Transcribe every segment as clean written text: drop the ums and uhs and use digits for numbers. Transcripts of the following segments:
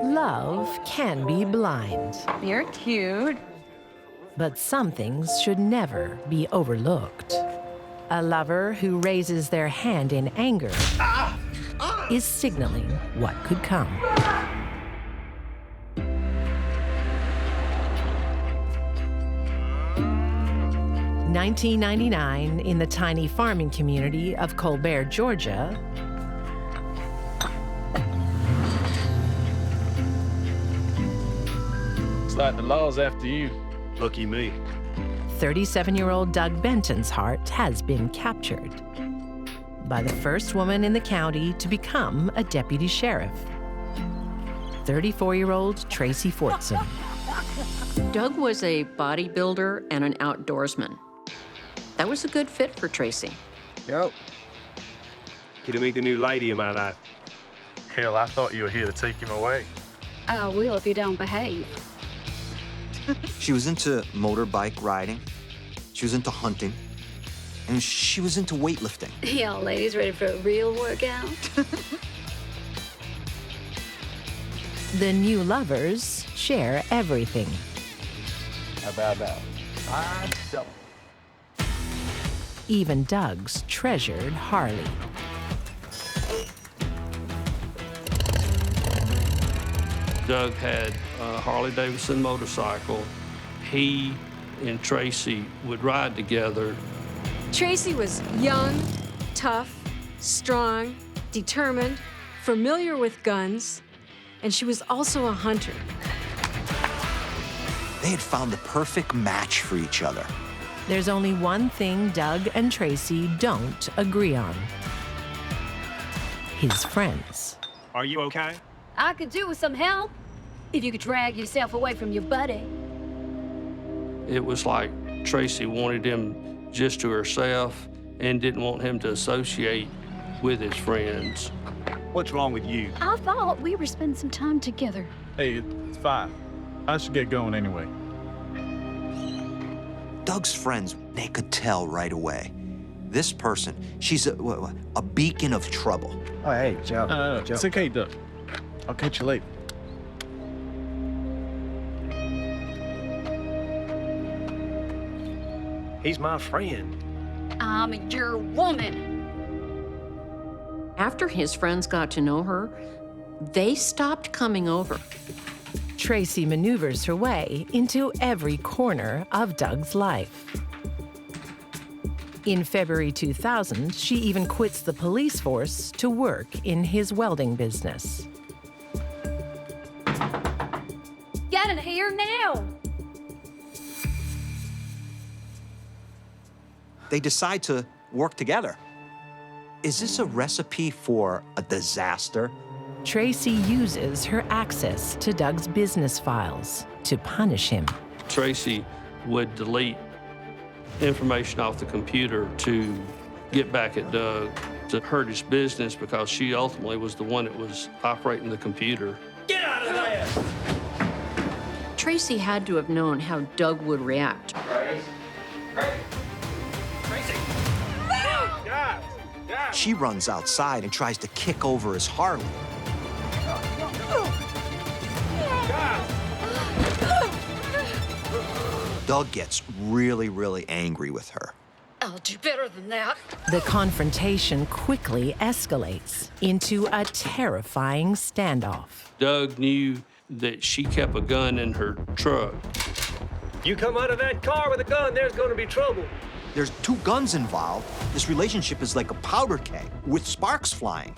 Love can be blind. You're cute. But some things should never be overlooked. A lover who raises their hand in anger is signaling what could come. $19.99 in the tiny farming community of Colbert, Georgia. Looks like the law's after you. Lucky me. 37-year-old Doug Benton's heart has been captured by the first woman in the county to become a deputy sheriff, 34-year-old Tracy Fortson. Doug was a bodybuilder and an outdoorsman. That was a good fit for Tracy. Yo. Get to meet the new lady of my life. Hell, I thought you were here to take him away. I will if you don't behave. She was into motorbike riding, she was into hunting, and she was into weightlifting. Y'all ladies ready for a real workout? The new lovers share everything. How about that? $5. Even Doug's treasured Harley. Doug had a Harley-Davidson motorcycle. He and Tracy would ride together. Tracy was young, tough, strong, determined, familiar with guns, and she was also a hunter. They had found the perfect match for each other. There's only one thing Doug and Tracy don't agree on: his friends. Are you okay? I could do with some help if you could drag yourself away from your buddy. It was like Tracy wanted him just to herself and didn't want him to associate with his friends. What's wrong with you? I thought we were spending some time together. Hey, it's fine. I should get going anyway. Doug's friends, they could tell right away. This person, she's a beacon of trouble. Oh, hey, Joe. Joe. It's okay, Doug. I'll catch you later. He's my friend. I'm your woman. After his friends got to know her, they stopped coming over. Tracy maneuvers her way into every corner of Doug's life. In February 2000, she even quits the police force to work in his welding business. Get in here now. They decide to work together. Is this a recipe for a disaster? Tracy uses her access to Doug's business files to punish him. Tracy would delete information off the computer to get back at Doug, to hurt his business, because she ultimately was the one that was operating the computer. Get out of there! Tracy had to have known how Doug would react. She runs outside and tries to kick over his Harley. Doug gets really, really angry with her. I'll do better than that. The confrontation quickly escalates into a terrifying standoff. Doug knew that she kept a gun in her truck. You come out of that car with a gun, there's gonna be trouble. There's two guns involved. This relationship is like a powder keg with sparks flying.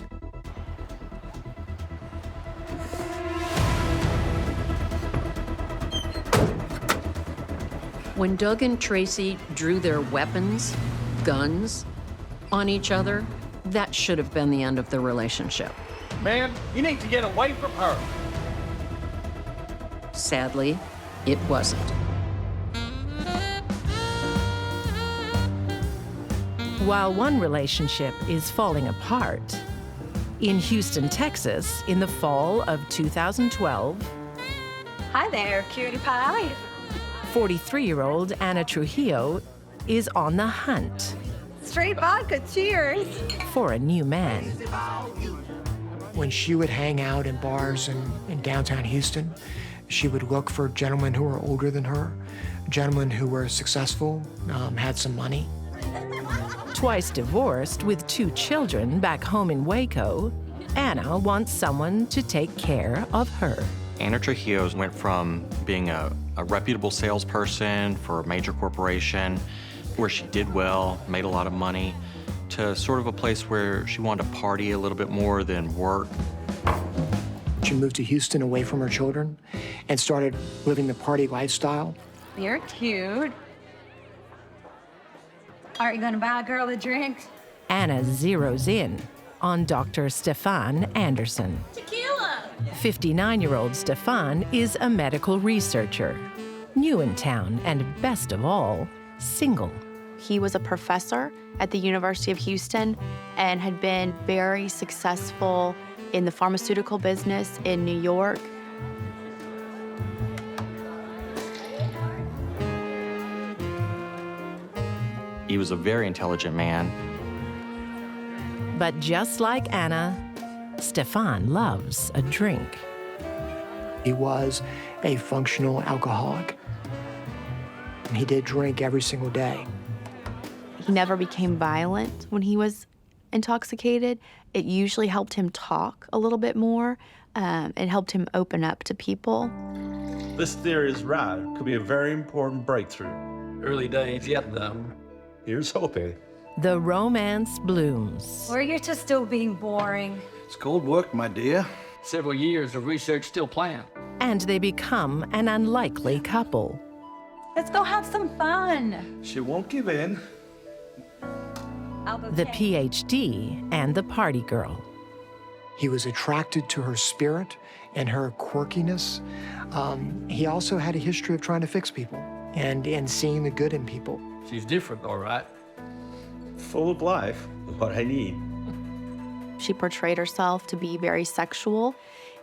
When Doug and Tracy drew their weapons, guns, on each other, that should have been the end of the relationship. Man, you need to get away from her. Sadly, it wasn't. while one relationship is falling apart. In Houston, Texas, in the fall of 2012, Hi there, cutie pie. 43-year-old Ana Trujillo is on the hunt Straight vodka, cheers. for a new man. When she would hang out in bars in downtown Houston, she would look for gentlemen who were older than her, gentlemen who were successful, had some money. Twice divorced with 2 children back home in Waco, Ana wants someone to take care of her. Ana Trujillo went from being a reputable salesperson for a major corporation where she did well, made a lot of money, to sort of a place where she wanted to party a little bit more than work. She moved to Houston away from her children and started living the party lifestyle. You're cute. Are you gonna buy a girl a drink? Ana zeroes in on Dr. Stefan Anderson. Tequila! 59-year-old Stefan is a medical researcher, new in town, and best of all, single. He was a professor at the University of Houston and had been very successful in the pharmaceutical business in New York. He was a very intelligent man. But just like Ana, Stefan loves a drink. He was a functional alcoholic. He did drink every single day. He never became violent when he was intoxicated. It usually helped him talk a little bit more. It helped him open up to people. This theory is right. It could be a very important breakthrough. Early days yet, though. Here's hoping. The romance blooms. Or you're just still being boring. It's cold work, my dear. Several years of research still planned. And they become an unlikely couple. Let's go have some fun. She won't give in. The PhD and the party girl. He was attracted to her spirit and her quirkiness. He also had a history of trying to fix people and seeing the good in people. She's different, all right. Full of life, what I need. She portrayed herself to be very sexual.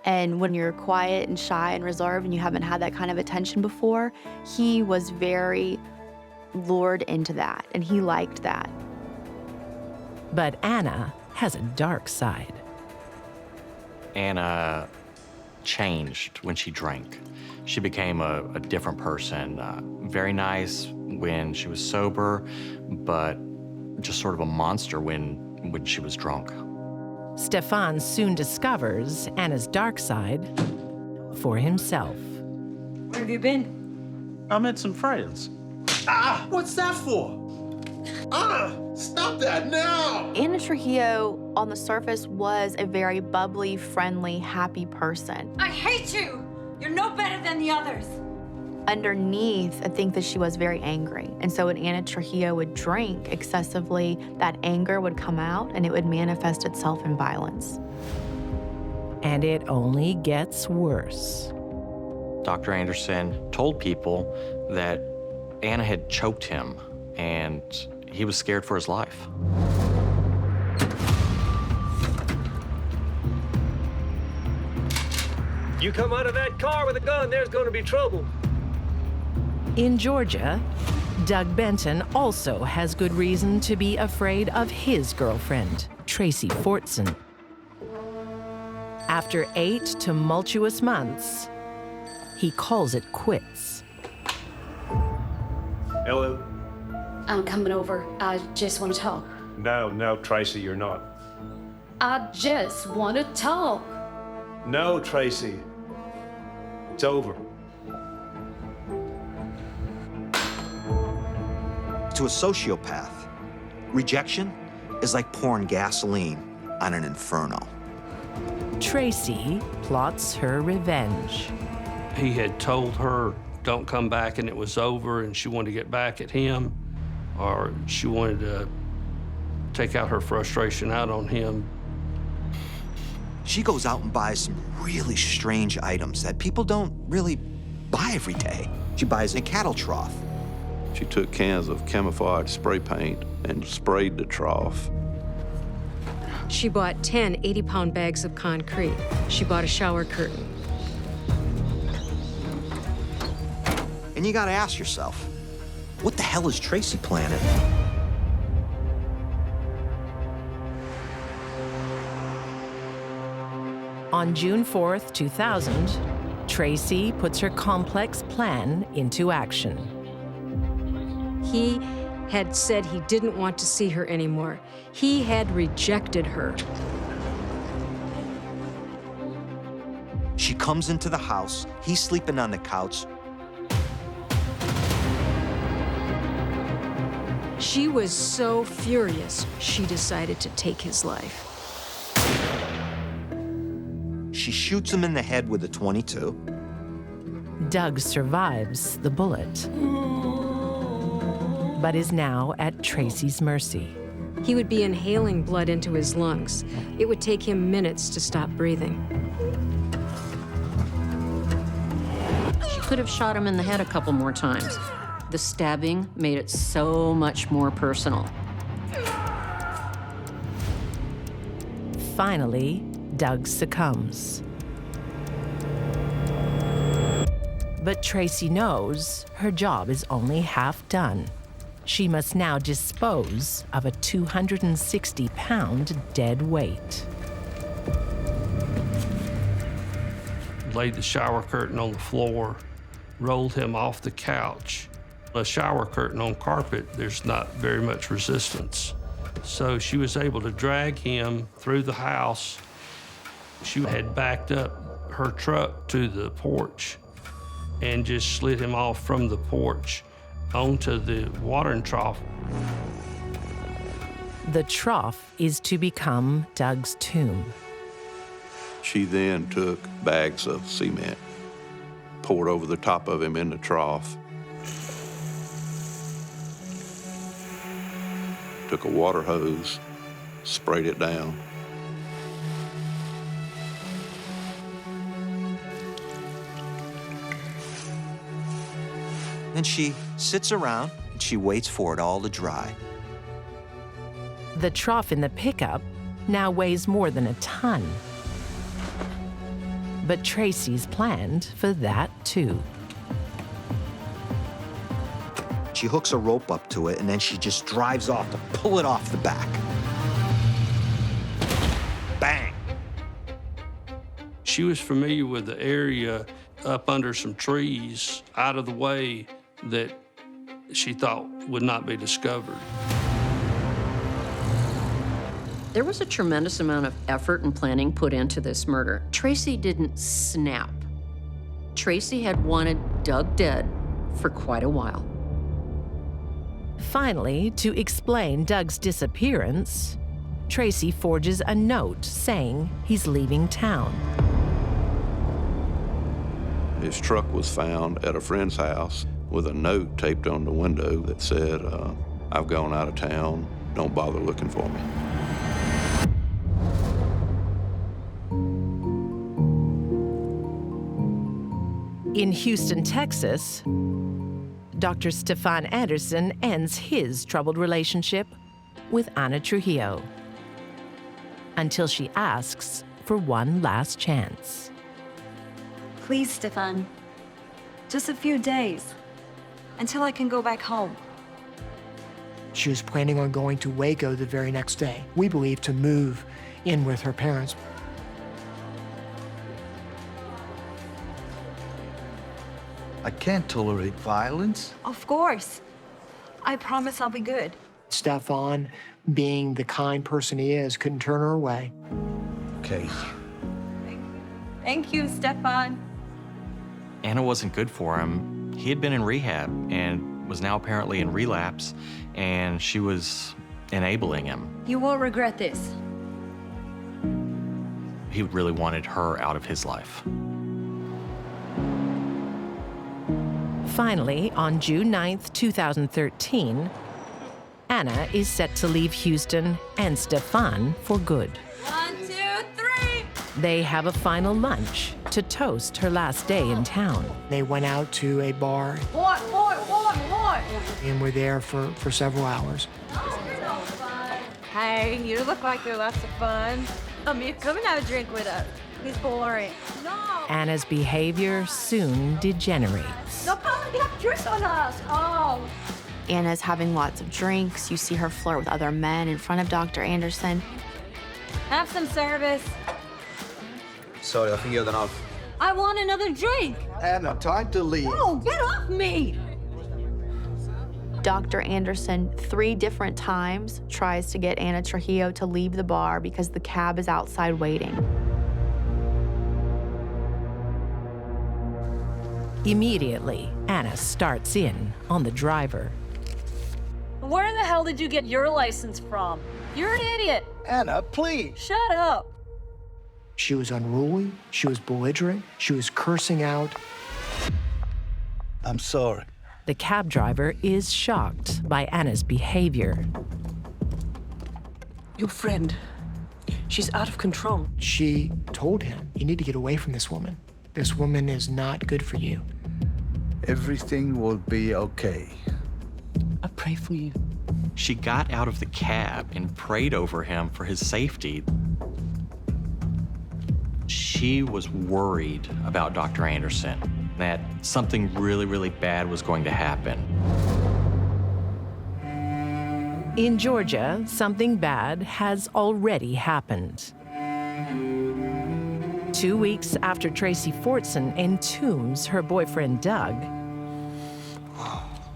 And when you're quiet and shy and reserved and you haven't had that kind of attention before, he was very lured into that, and he liked that. But Ana has a dark side. Ana changed when she drank. She became a different person. Very nice when she was sober, but just sort of a monster when she was drunk. Stefan soon discovers Ana's dark side for himself. Where have you been? I met some friends. Ah! What's that for? Stop that now! Ana Trujillo, on the surface, was a very bubbly, friendly, happy person. I hate you! You're no better than the others. Underneath, I think that she was very angry. And so when Ana Trujillo would drink excessively, that anger would come out and it would manifest itself in violence. And it only gets worse. Dr. Anderson told people that Ana had choked him and he was scared for his life. You come out of that car with a gun, there's gonna be trouble. In Georgia, Doug Benton also has good reason to be afraid of his girlfriend, Tracy Fortson. After 8 tumultuous months, he calls it quits. Hello? I'm coming over. I just want to talk. No, Tracy, you're not. I just want to talk. No, Tracy. It's over. To a sociopath, rejection is like pouring gasoline on an inferno. Tracy plots her revenge. He had told her, don't come back, and it was over, and she wanted to get back at him, or she wanted to take out her frustration out on him. She goes out and buys some really strange items that people don't really buy every day. She buys a cattle trough. She took cans of camouflage spray paint and sprayed the trough. She bought 10 80-pound bags of concrete. She bought a shower curtain. And you gotta ask yourself, what the hell is Tracy planning? On June 4th, 2000, Tracy puts her complex plan into action. He had said he didn't want to see her anymore. He had rejected her. She comes into the house, he's sleeping on the couch. She was so furious, she decided to take his life. She shoots him in the head with a .22. Doug survives the bullet, but is now at Tracy's mercy. He would be inhaling blood into his lungs. It would take him minutes to stop breathing. She could have shot him in the head a couple more times. The stabbing made it so much more personal. Finally, Doug succumbs. But Tracy knows her job is only half done. She must now dispose of a 260-pound dead weight. Laid the shower curtain on the floor, rolled him off the couch. A shower curtain on carpet, there's not very much resistance. So she was able to drag him through the house. She had backed up her truck to the porch and just slid him off from the porch onto the watering trough. The trough is to become Doug's tomb. She then took bags of cement, poured over the top of him in the trough, took a water hose, sprayed it down. And she sits around and she waits for it all to dry. The trough in the pickup now weighs more than a ton. But Tracy's planned for that too. She hooks a rope up to it and then she just drives off to pull it off the back. Bang! She was familiar with the area up under some trees out of the way that she thought would not be discovered. There was a tremendous amount of effort and planning put into this murder. Tracy didn't snap. Tracy had wanted Doug dead for quite a while. Finally, to explain Doug's disappearance, Tracy forges a note saying he's leaving town. His truck was found at a friend's house with a note taped on the window that said, "I've gone out of town, don't bother looking for me." In Houston, Texas, Dr. Stefan Anderson ends his troubled relationship with Ana Trujillo until she asks for one last chance. Please, Stefan. Just a few days. Until I can go back home. She was planning on going to Waco the very next day, we believe, to move in with her parents. I can't tolerate violence. Of course. I promise I'll be good. Stefan, being the kind person he is, couldn't turn her away. Okay. Thank you, Stefan. Anna wasn't good for him. He had been in rehab and was now apparently in relapse, and she was enabling him. You won't regret this. He really wanted her out of his life. Finally, on June 9th, 2013, Anna is set to leave Houston and Stefan for good. 1, 2, 3. They have a final lunch to toast her last day in town. They went out to a bar. What? And we're there for several hours. Hey, you look like you're lots of fun. Come and have a drink with us. He's boring. No. Anna's behavior soon degenerates. No, come and have drinks on us. Oh. Anna's having lots of drinks. You see her flirt with other men in front of Dr. Anderson. Have some service. Sorry, I think you're off. I want another drink. Anna, time to leave. Oh, get off me. Dr. Anderson 3 different times tries to get Anna Trujillo to leave the bar because the cab is outside waiting. Immediately, Anna starts in on the driver. Where the hell did you get your license from? You're an idiot. Anna, please. Shut up. She was unruly, she was belligerent, she was cursing out. I'm sorry. The cab driver is shocked by Anna's behavior. Your friend, she's out of control. She told him, you need to get away from this woman. This woman is not good for you. Everything will be okay. I pray for you. She got out of the cab and prayed over him for his safety. She was worried about Dr. Anderson, that something really, really bad was going to happen. In Georgia, something bad has already happened. 2 weeks after Tracy Fortson entombs her boyfriend Doug,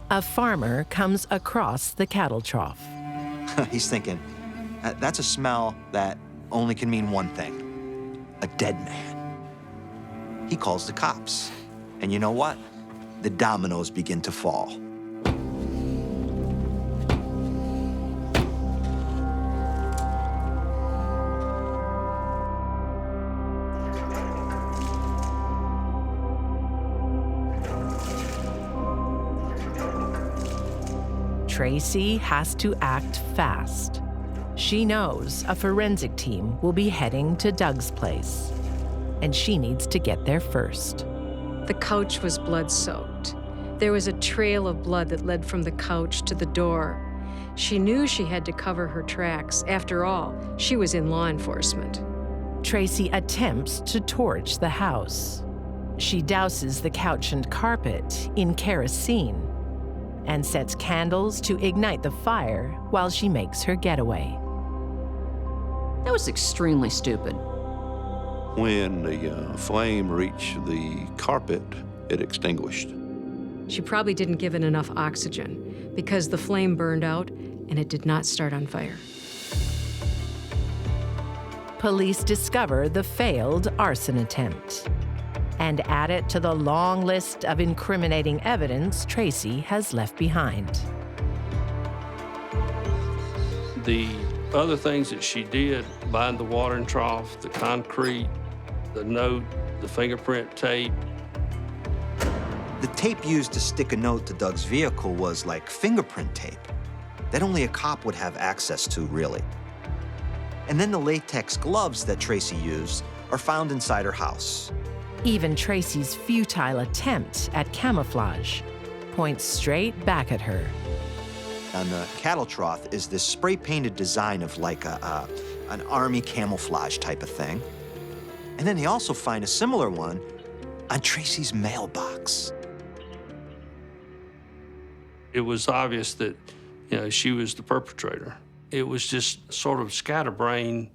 a farmer comes across the cattle trough. He's thinking, that's a smell that only can mean one thing. A dead man. He calls the cops. And you know what? The dominoes begin to fall. Tracy has to act fast. She knows a forensic team will be heading to Doug's place, and she needs to get there first. The couch was blood-soaked. There was a trail of blood that led from the couch to the door. She knew she had to cover her tracks. After all, she was in law enforcement. Tracy attempts to torch the house. She douses the couch and carpet in kerosene and sets candles to ignite the fire while she makes her getaway. That was extremely stupid. When the flame reached the carpet, it extinguished. She probably didn't give it enough oxygen because the flame burned out and it did not start on fire. Police discover the failed arson attempt and add it to the long list of incriminating evidence Tracy has left behind. The other things that she did, buying the watering trough, the concrete, the note, the fingerprint tape. The tape used to stick a note to Doug's vehicle was like fingerprint tape that only a cop would have access to, really. And then the latex gloves that Tracy used are found inside her house. Even Tracy's futile attempt at camouflage points straight back at her. On the cattle trough is this spray-painted design of like an army camouflage type of thing. And then they also find a similar one on Tracy's mailbox. It was obvious that, she was the perpetrator. It was just sort of scatterbrained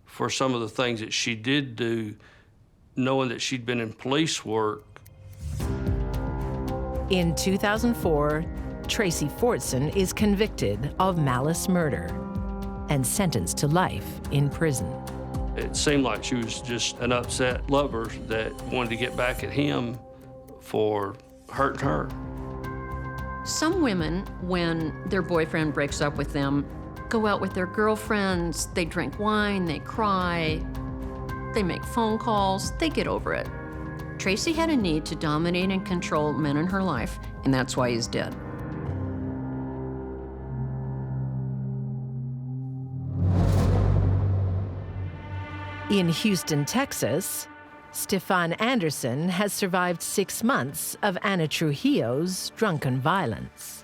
for some of the things that she did do, knowing that she'd been in police work. In 2004, Tracy Fortson is convicted of malice murder and sentenced to life in prison. It seemed like she was just an upset lover that wanted to get back at him for hurting her. Some women, when their boyfriend breaks up with them, go out with their girlfriends, they drink wine, they cry, they make phone calls, they get over it. Tracy had a need to dominate and control men in her life, and that's why he's dead. In Houston, Texas, Stefan Anderson has survived 6 months of Anna Trujillo's drunken violence.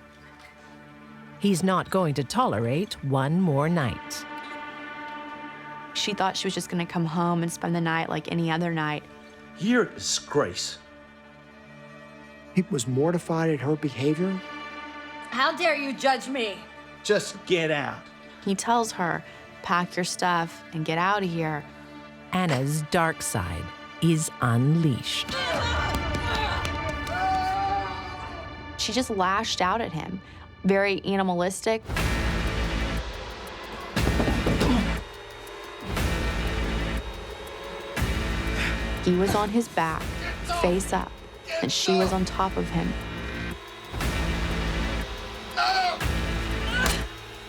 He's not going to tolerate one more night. She thought she was just gonna come home and spend the night like any other night. You're a disgrace. He was mortified at her behavior. How dare you judge me? Just get out. He tells her, pack your stuff and get out of here. Anna's dark side is unleashed. She just lashed out at him, very animalistic. He was on his back, face up, and she was on top of him.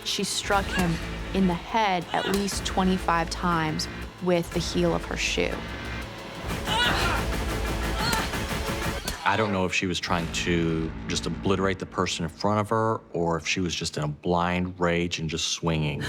She struck him in the head at least 25 times with the heel of her shoe. I don't know if she was trying to just obliterate the person in front of her or if she was just in a blind rage and just swinging.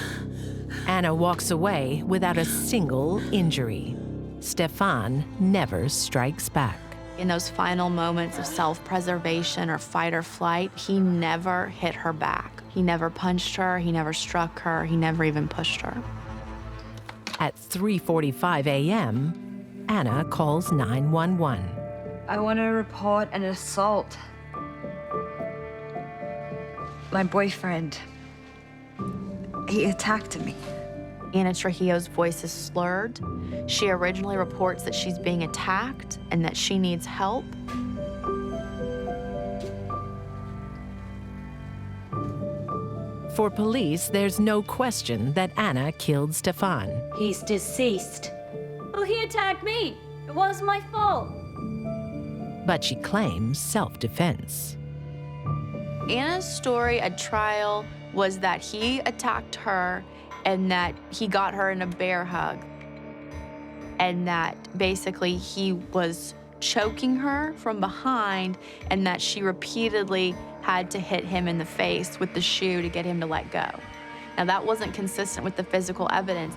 Anna walks away without a single injury. Stefan never strikes back. In those final moments of self-preservation or fight or flight, he never hit her back. He never punched her, he never struck her, he never even pushed her. At 3:45 a.m., Anna calls 911. I want to report an assault. My boyfriend, he attacked me. Anna Trujillo's voice is slurred. She originally reports that she's being attacked and that she needs help. For police, there's no question that Anna killed Stefan. He's deceased. Oh, he attacked me. It was my fault. But she claims self-defense. Anna's story at trial was that he attacked her and that he got her in a bear hug, and that basically he was choking her from behind and that she repeatedly had to hit him in the face with the shoe to get him to let go. Now, that wasn't consistent with the physical evidence.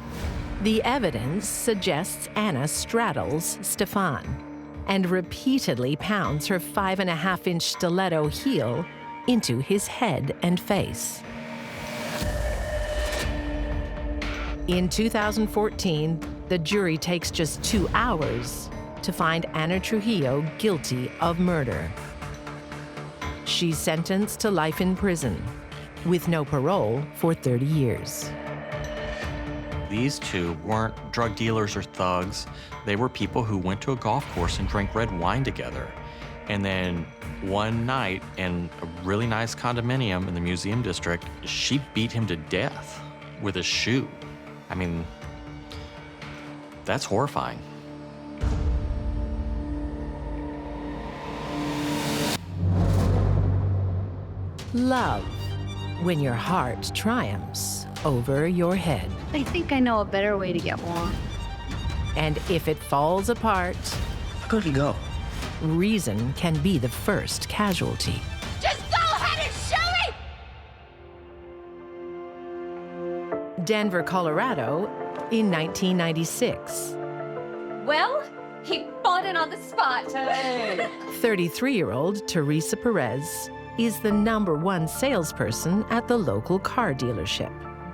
The evidence suggests Anna straddles Stefan and repeatedly pounds her 5.5-inch stiletto heel into his head and face. In 2014, the jury takes just 2 hours to find Anna Trujillo guilty of murder. She's sentenced to life in prison with no parole for 30 years. These two weren't drug dealers or thugs. They were people who went to a golf course and drank red wine together. And then one night in a really nice condominium in the museum district, she beat him to death with a shoe. I mean, that's horrifying. Love, when your heart triumphs over your head. I think I know a better way to get one. And if it falls apart, I gotta go. reason can be the first casualty. Just go ahead and shoot me! Denver, Colorado, in 1996. Well, he bought it on the spot. Hey! 33-year-old Teresa Perez is the #1 salesperson at the local car dealership.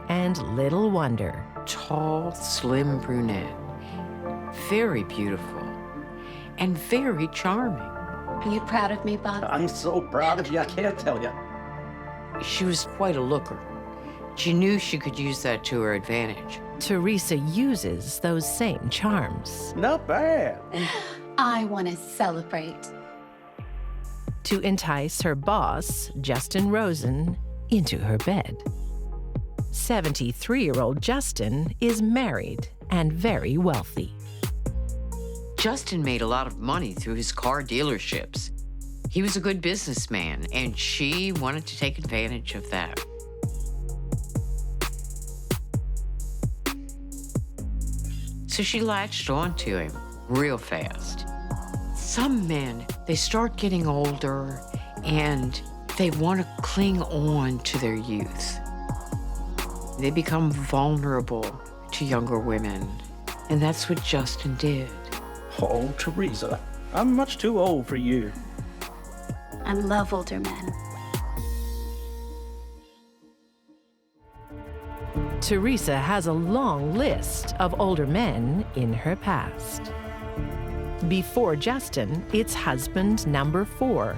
And little wonder. Tall, slim brunette. Very beautiful. And very charming. Are you proud of me, Bob? I'm so proud of you, I can't tell you. She was quite a looker. She knew she could use that to her advantage. Teresa uses those same charms. Not bad. I want to celebrate. To entice her boss, Justin Rosen, into her bed. 73-year-old Justin is married and very wealthy. Justin made a lot of money through his car dealerships. He was a good businessman, and she wanted to take advantage of that. So she latched onto him real fast. Some men, they start getting older and they want to cling on to their youth. They become vulnerable to younger women, and that's what Justin did. Oh, Teresa, I'm much too old for you. I love older men. Teresa has a long list of older men in her past. Before Justin, it's husband number 4,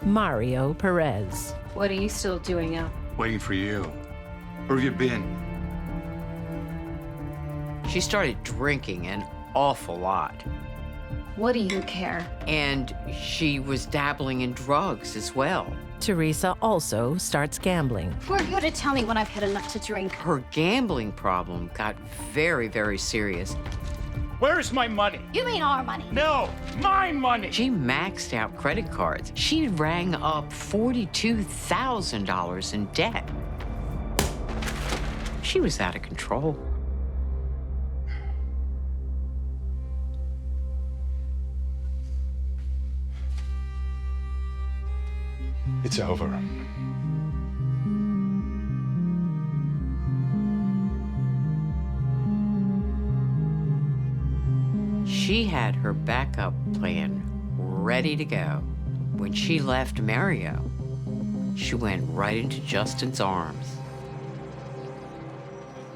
Mario Perez. What are you still doing out? Waiting for you. Where have you been? She started drinking an awful lot. What do you care? And she was dabbling in drugs as well. Teresa also starts gambling. Who are you to tell me when I've had enough to drink? Her gambling problem got very, very serious. Where's my money? You mean our money? No, my money. She maxed out credit cards. She rang up $42,000 in debt. She was out of control. It's over. She had her backup plan ready to go. When she left Mario, she went right into Justin's arms.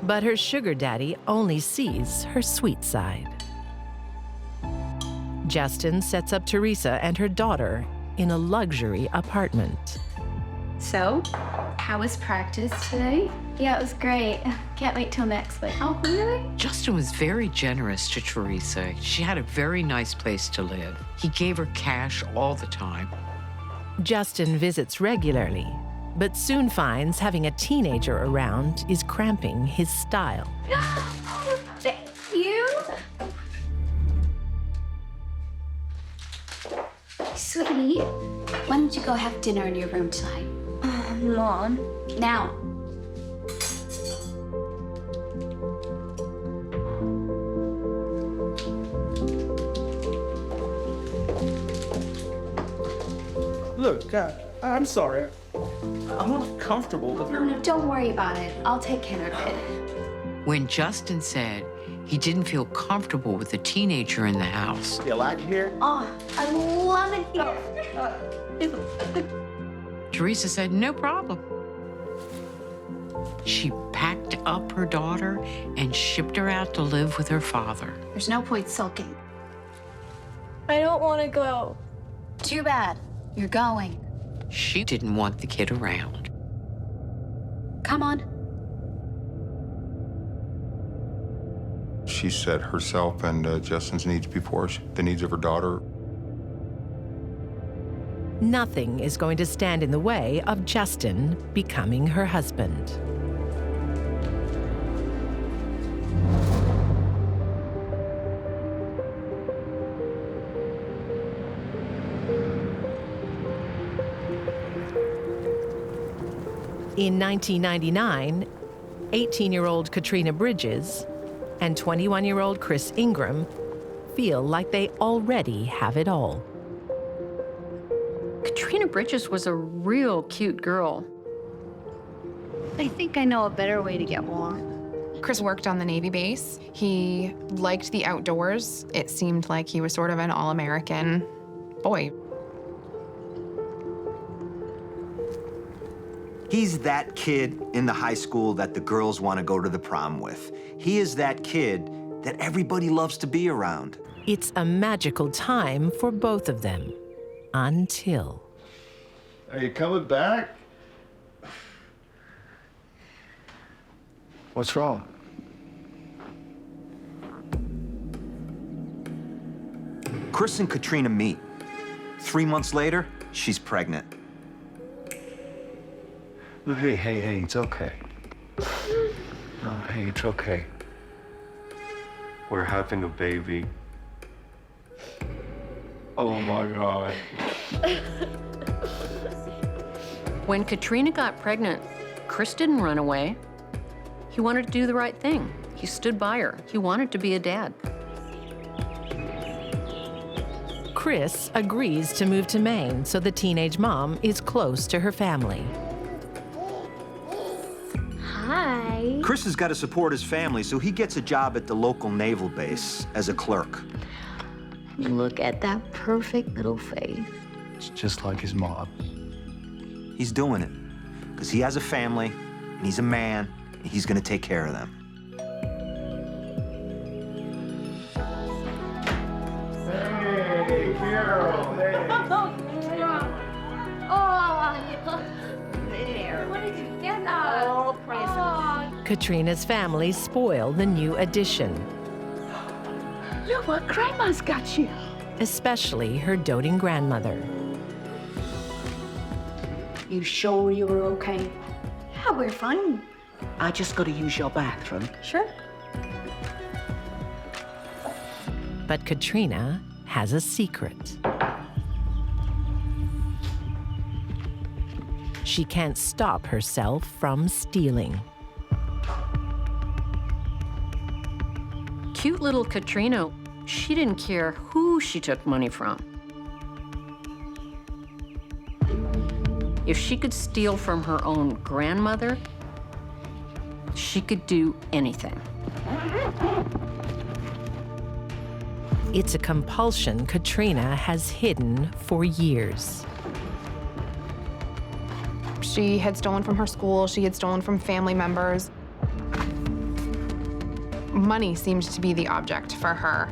But her sugar daddy only sees her sweet side. Justin sets up Teresa and her daughter in a luxury apartment. So, how was practice today? Yeah, it was great. Can't wait till next week. Oh, really? Justin was very generous to Teresa. She had a very nice place to live. He gave her cash all the time. Justin visits regularly, but soon finds having a teenager around is cramping his style. Thank you. Sweetie, why don't you go have dinner in your room tonight? Mom. Now. Look, I'm sorry. I'm not comfortable with her. No, don't worry about it. I'll take care of it. When Justin said he didn't feel comfortable with a teenager in the house, You like it here? Oh, I love it here. Teresa said no problem. She packed up her daughter and shipped her out to live with her father. There's no point sulking. I don't want to go. Too bad. You're going. She didn't want the kid around. Come on. She set herself and Justin's needs before the needs of her daughter. Nothing is going to stand in the way of Justin becoming her husband. In 1999, 18-year-old Katrina Bridges and 21-year-old Chris Ingram feel like they already have it all. Katrina Bridges was a real cute girl. I think I know a better way to get warm. Chris worked on the Navy base. He liked the outdoors. It seemed like he was sort of an all-American boy. He's that kid in the high school that the girls want to go to the prom with. He is that kid that everybody loves to be around. It's a magical time for both of them, until... Are you coming back? What's wrong? Chris and Katrina meet. 3 months later, she's pregnant. Hey, it's okay. Oh, hey, it's okay. We're having a baby. Oh my God. When Katrina got pregnant, Chris didn't run away. He wanted to do the right thing. He stood by her. He wanted to be a dad. Chris agrees to move to Maine so the teenage mom is close to her family. Hi. Chris has got to support his family, so he gets a job at the local naval base as a clerk. Look at that perfect little face. It's just like his mom. He's doing it because he has a family, and he's a man, he's gonna take care of them. Hey, Carol, hey. Katrina's family spoil the new addition, Look what Grandma's got you. especially her doting grandmother. You sure you're okay? Yeah, we're fine. I just gotta use your bathroom. Sure. But Katrina has a secret. She can't stop herself from stealing. Cute little Katrina, she didn't care who she took money from. If she could steal from her own grandmother, she could do anything. It's a compulsion Katrina has hidden for years. She had stolen from her school, she had stolen from family members. Money seemed to be the object for her.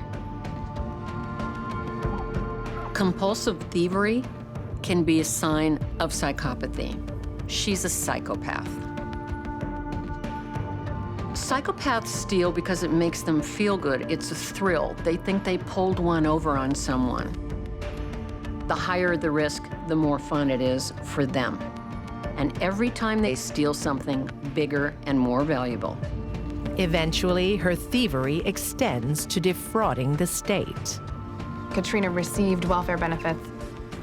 Compulsive thievery can be a sign of psychopathy. She's a psychopath. Psychopaths steal because it makes them feel good. It's a thrill. They think they pulled one over on someone. The higher the risk, the more fun it is for them. And every time they steal something bigger and more valuable. Eventually, her thievery extends to defrauding the state. Katrina received welfare benefits.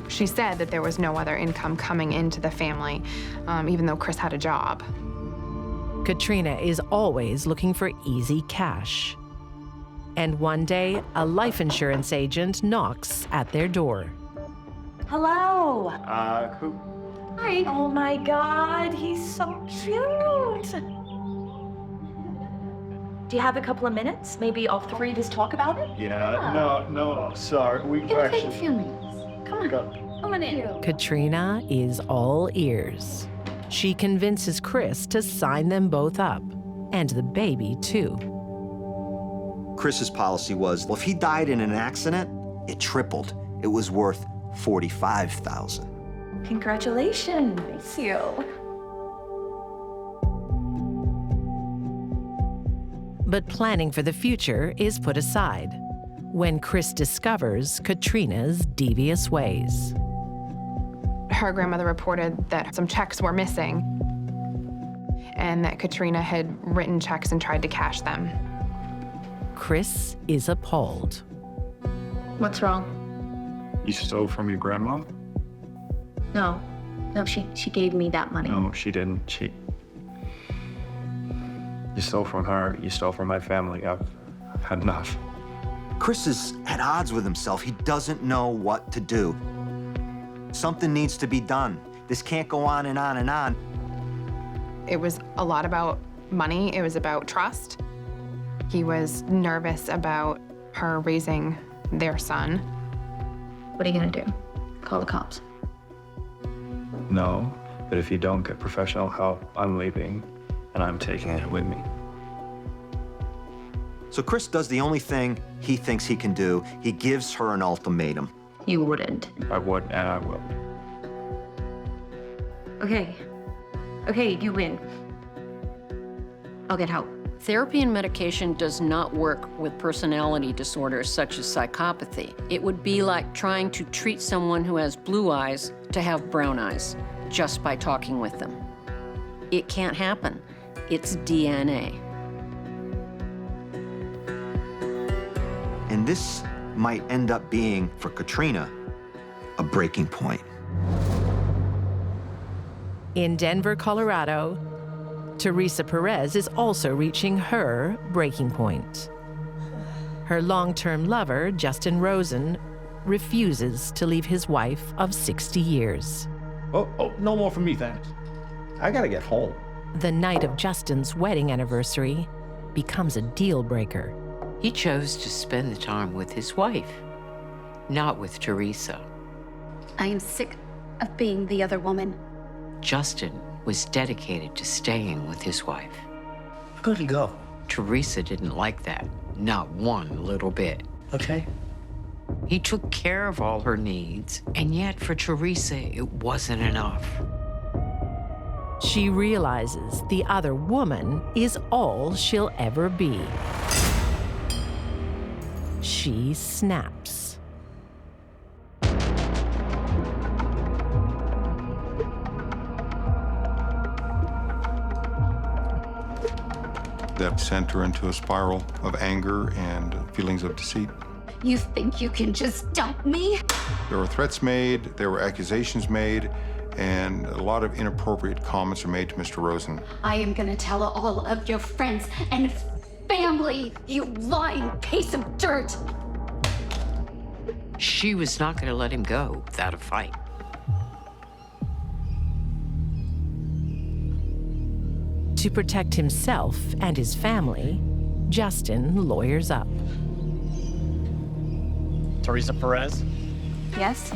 She said that there was no other income coming into the family, even though Chris had a job. Katrina is always looking for easy cash. And one day, a life insurance agent knocks at their door. Hello. Who? Hi. Oh my God, he's so cute. Do you have a couple of minutes? Maybe all three of us talk about it? Yeah, no, sorry. We actually... Come on. Come on in. Katrina is all ears. She convinces Chris to sign them both up, and the baby too. Chris's policy was, well, if he died in an accident, it tripled. It was worth $45,000. Congratulations. Thank you. But planning for the future is put aside when Chris discovers Katrina's devious ways. Her grandmother reported that some checks were missing and that Katrina had written checks and tried to cash them. Chris is appalled. What's wrong? You stole from your grandma? No, she gave me that money. No, she didn't. You stole from her, you stole from my family. I've had enough. Chris is at odds with himself. He doesn't know what to do. Something needs to be done. This can't go on and on and on. It was a lot about money. It was about trust. He was nervous about her raising their son. What are you gonna do? Call the cops? No, but if you don't get professional help, I'm leaving, and I'm taking it with me. So Chris does the only thing he thinks he can do. He gives her an ultimatum. You wouldn't. I would, and I will. Okay, you win. I'll get help. Therapy and medication does not work with personality disorders such as psychopathy. It would be like trying to treat someone who has blue eyes to have brown eyes just by talking with them. It can't happen. It's DNA. And this might end up being, for Katrina, a breaking point. In Denver, Colorado, Teresa Perez is also reaching her breaking point. Her long-term lover, Justin Rosen, refuses to leave his wife of 60 years. Oh, no more from me, thanks. I gotta get home. The night of Justin's wedding anniversary becomes a deal breaker. He chose to spend the time with his wife, not with Teresa. I am sick of being the other woman. Justin was dedicated to staying with his wife. Where'd he go? Teresa didn't like that, not one little bit. Okay. He took care of all her needs, and yet for Teresa, it wasn't enough. She realizes the other woman is all she'll ever be. She snaps. That sent her into a spiral of anger and feelings of deceit. You think you can just dump me? There were threats made, there were accusations made, and a lot of inappropriate comments were made to Mr. Rosen. I am gonna tell all of your friends and family, you lying piece of dirt. She was not going to let him go without a fight. To protect himself and his family, Justin lawyers up. Teresa Perez? Yes?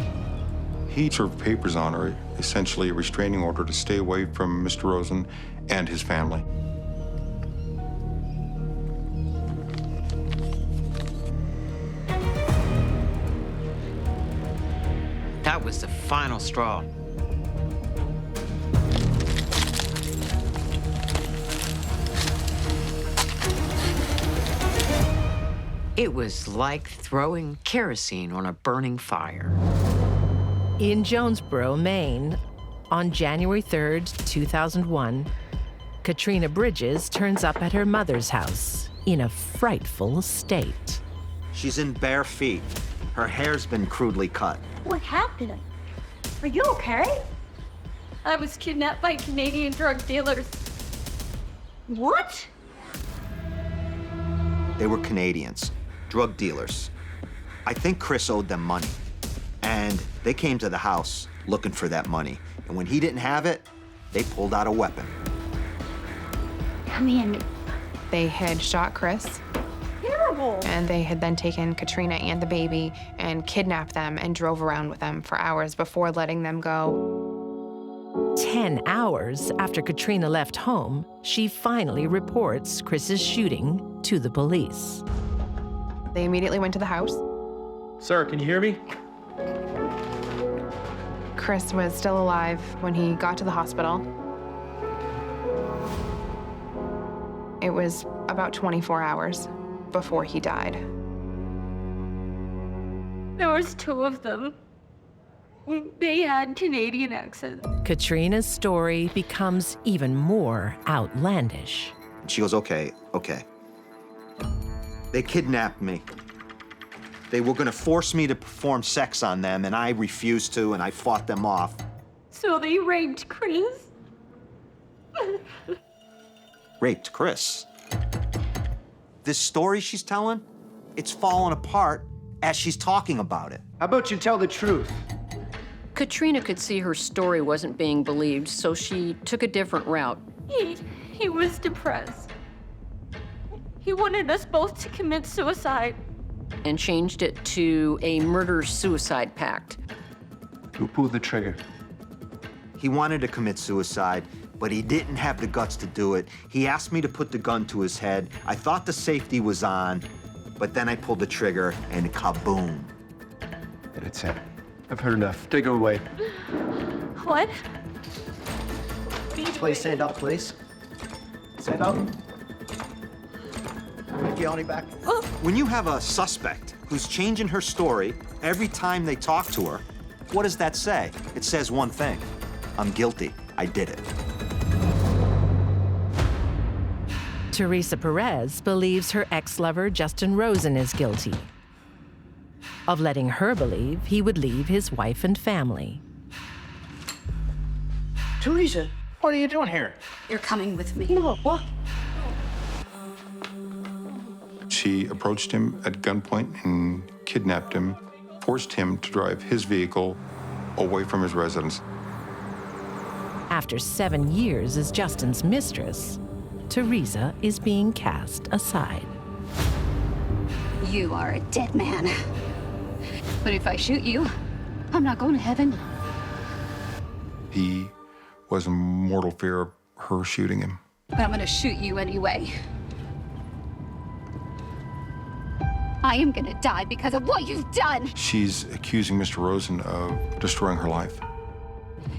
He served papers on her, essentially a restraining order to stay away from Mr. Rosen and his family. That was the final straw. It was like throwing kerosene on a burning fire. In Jonesboro, Maine, on January 3rd, 2001, Katrina Bridges turns up at her mother's house in a frightful state. She's in bare feet. Her hair's been crudely cut. What happened? Are you okay? I was kidnapped by Canadian drug dealers. What? They were Canadians, drug dealers. I think Chris owed them money. And they came to the house looking for that money. And when he didn't have it, they pulled out a weapon. Come in. They had shot Chris. Terrible. And they had then taken Katrina and the baby and kidnapped them and drove around with them for hours before letting them go. 10 hours after Katrina left home, she finally reports Chris's shooting to the police. They immediately went to the house. Sir, can you hear me? Chris was still alive when he got to the hospital. It was about 24 hours before he died. There was two of them. They had Canadian accents. Katrina's story becomes even more outlandish. She goes, okay. They kidnapped me. They were gonna force me to perform sex on them, and I refused to, and I fought them off. So they raped Chris? Raped Chris. This story she's telling, it's falling apart as she's talking about it. How about you tell the truth? Katrina could see her story wasn't being believed, so she took a different route. He was depressed. He wanted us both to commit suicide. And changed it to a murder-suicide pact. Who pulled the trigger? He wanted to commit suicide, but he didn't have the guts to do it. He asked me to put the gun to his head. I thought the safety was on, but then I pulled the trigger and kaboom. That's it. I've heard enough. Take her away. What? Please stand up, please. Stand up. Get your only back. When you have a suspect who's changing her story every time they talk to her, what does that say? It says one thing: I'm guilty. I did it. Teresa Perez believes her ex-lover Justin Rosen is guilty of letting her believe he would leave his wife and family. Teresa, what are you doing here? You're coming with me. No, what? She approached him at gunpoint and kidnapped him, forced him to drive his vehicle away from his residence. After 7 years as Justin's mistress, Teresa is being cast aside. You are a dead man. But if I shoot you, I'm not going to heaven. He was in mortal fear of her shooting him. but I'm gonna shoot you anyway. I am gonna die because of what you've done. She's accusing Mr. Rosen of destroying her life.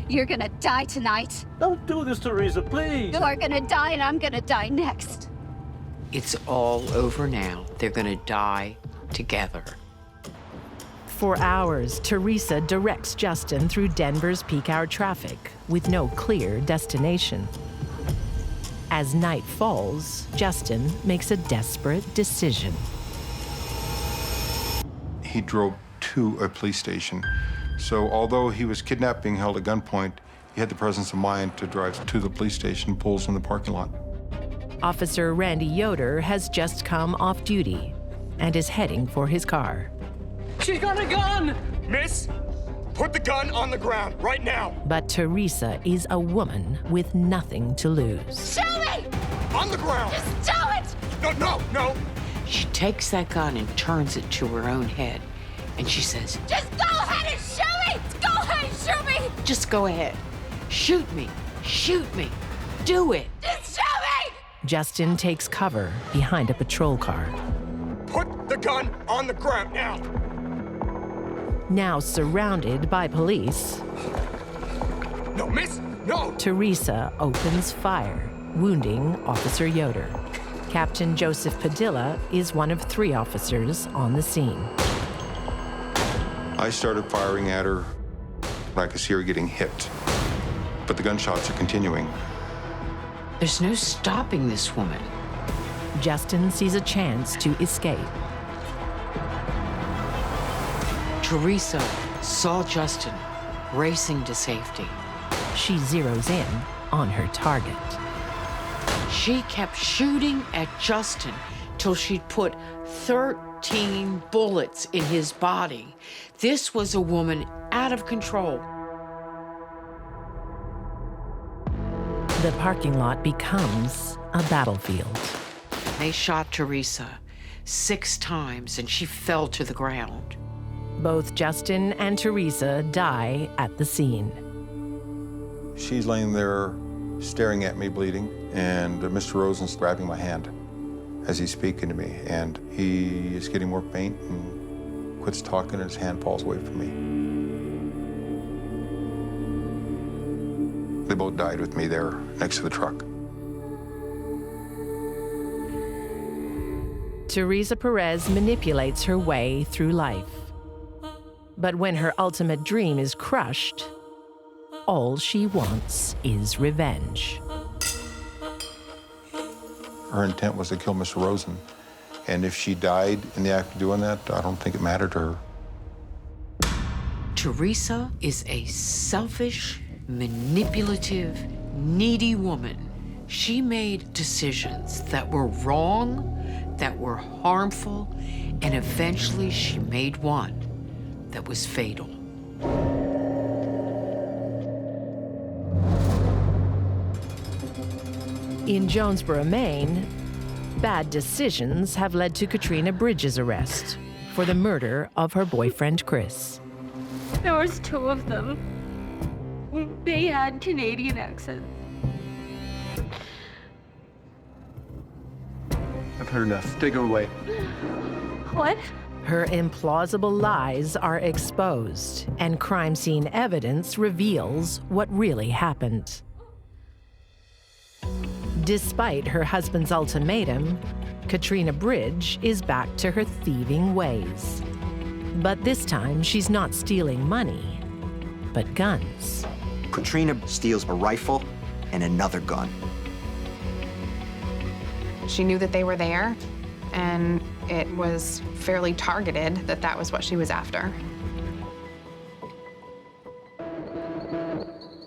You're gonna die tonight. Don't do this, Teresa, please. You are gonna die, and I'm gonna die next. It's all over now. They're gonna die together. For hours, Teresa directs Justin through Denver's peak hour traffic with no clear destination. As night falls, Justin makes a desperate decision. He drove to a police station. So although he was kidnapped, being held at gunpoint, he had the presence of mind to drive to the police station, pulls in the parking lot. Officer Randy Yoder has just come off duty and is heading for his car. She's got a gun! Miss, put the gun on the ground right now. But Teresa is a woman with nothing to lose. Shoot me! On the ground! Just do it! No! She takes that gun and turns it to her own head, and she says, Just go ahead and shoot me! Go ahead and shoot me! just go ahead. Shoot me. Shoot me. Do it. Just shoot me! Justin takes cover behind a patrol car. Put the gun on the ground now! Now surrounded by police, No, miss! No! Teresa opens fire, wounding Officer Yoder. Captain Joseph Padilla is one of 3 officers on the scene. I started firing at her. I could see her getting hit, but the gunshots are continuing. There's no stopping this woman. Justin sees a chance to escape. Teresa saw Justin racing to safety. She zeroes in on her target. She kept shooting at Justin till she'd put 13 bullets in his body. This was a woman out of control. The parking lot becomes a battlefield. They shot Teresa 6 times and she fell to the ground. Both Justin and Teresa die at the scene. She's laying there staring at me, bleeding, and Mr. Rosen's grabbing my hand as he's speaking to me, and he is getting more faint and quits talking, and his hand falls away from me. They both died with me there next to the truck. Teresa Perez manipulates her way through life. But when her ultimate dream is crushed, all she wants is revenge. Her intent was to kill Mr. Rosen, and if she died in the act of doing that, I don't think it mattered to her. Teresa is a selfish, manipulative, needy woman. She made decisions that were wrong, that were harmful, and eventually she made one that was fatal. In Jonesboro, Maine, bad decisions have led to Katrina Bridges' arrest for the murder of her boyfriend, Chris. There was 2 of them. They had Canadian accents. I've heard enough. Take her away. What? Her implausible lies are exposed, and crime scene evidence reveals what really happened. Despite her husband's ultimatum, Katrina Bridge is back to her thieving ways. But this time, she's not stealing money, but guns. Katrina steals a rifle and another gun. She knew that they were there, and it was fairly targeted that that was what she was after.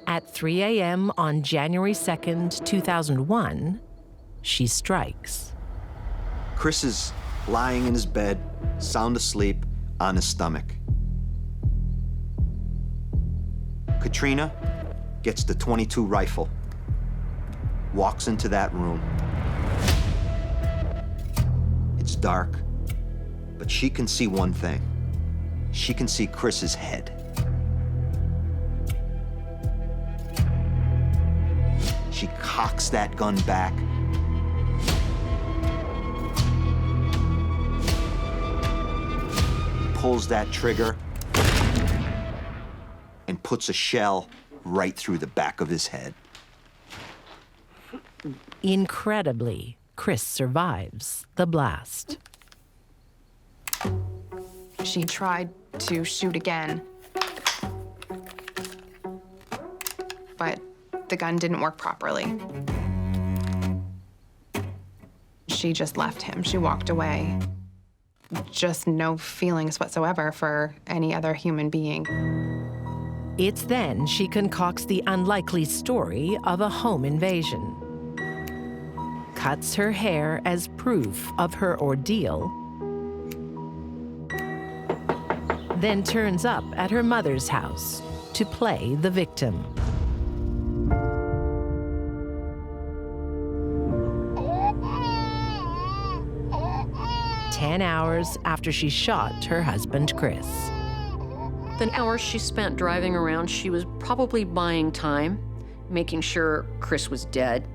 At 3 a.m. on January 2nd, 2001, she strikes. Chris is lying in his bed, sound asleep, on his stomach. Katrina gets the .22 rifle, walks into that room. It's dark, but she can see one thing. She can see Chris's head. She cocks that gun back. Pulls that trigger and puts a shell right through the back of his head. Incredibly, Chris survives the blast. She tried to shoot again, but the gun didn't work properly. She just left him. She walked away. Just no feelings whatsoever for any other human being. It's then she concocts the unlikely story of a home invasion. Cuts her hair as proof of her ordeal, then turns up at her mother's house to play the victim. "10 hours after she shot her husband, Chris. The hours she spent driving around, she was probably buying time, making sure Chris was dead.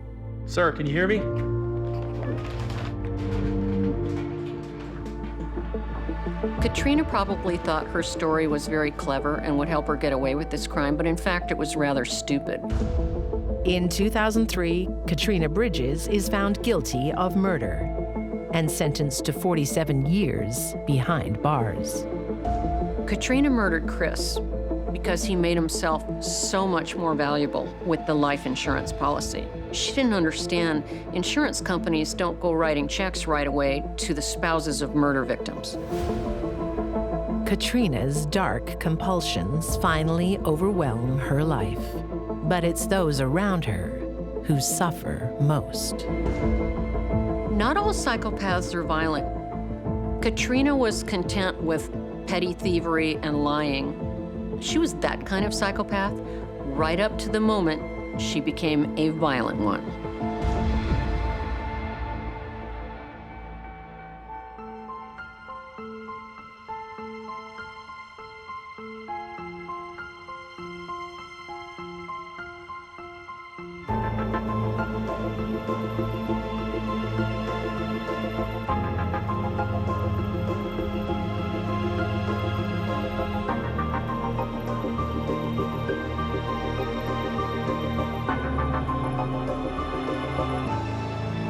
Sir, can you hear me? Katrina probably thought her story was very clever and would help her get away with this crime, but in fact, it was rather stupid. In 2003, Katrina Bridges is found guilty of murder and sentenced to 47 years behind bars. Katrina murdered Chris because he made himself so much more valuable with the life insurance policy. She didn't understand insurance companies don't go writing checks right away to the spouses of murder victims. Katrina's dark compulsions finally overwhelm her life, but it's those around her who suffer most. Not all psychopaths are violent. Katrina was content with petty thievery and lying. She was that kind of psychopath right up to the moment she became a violent one.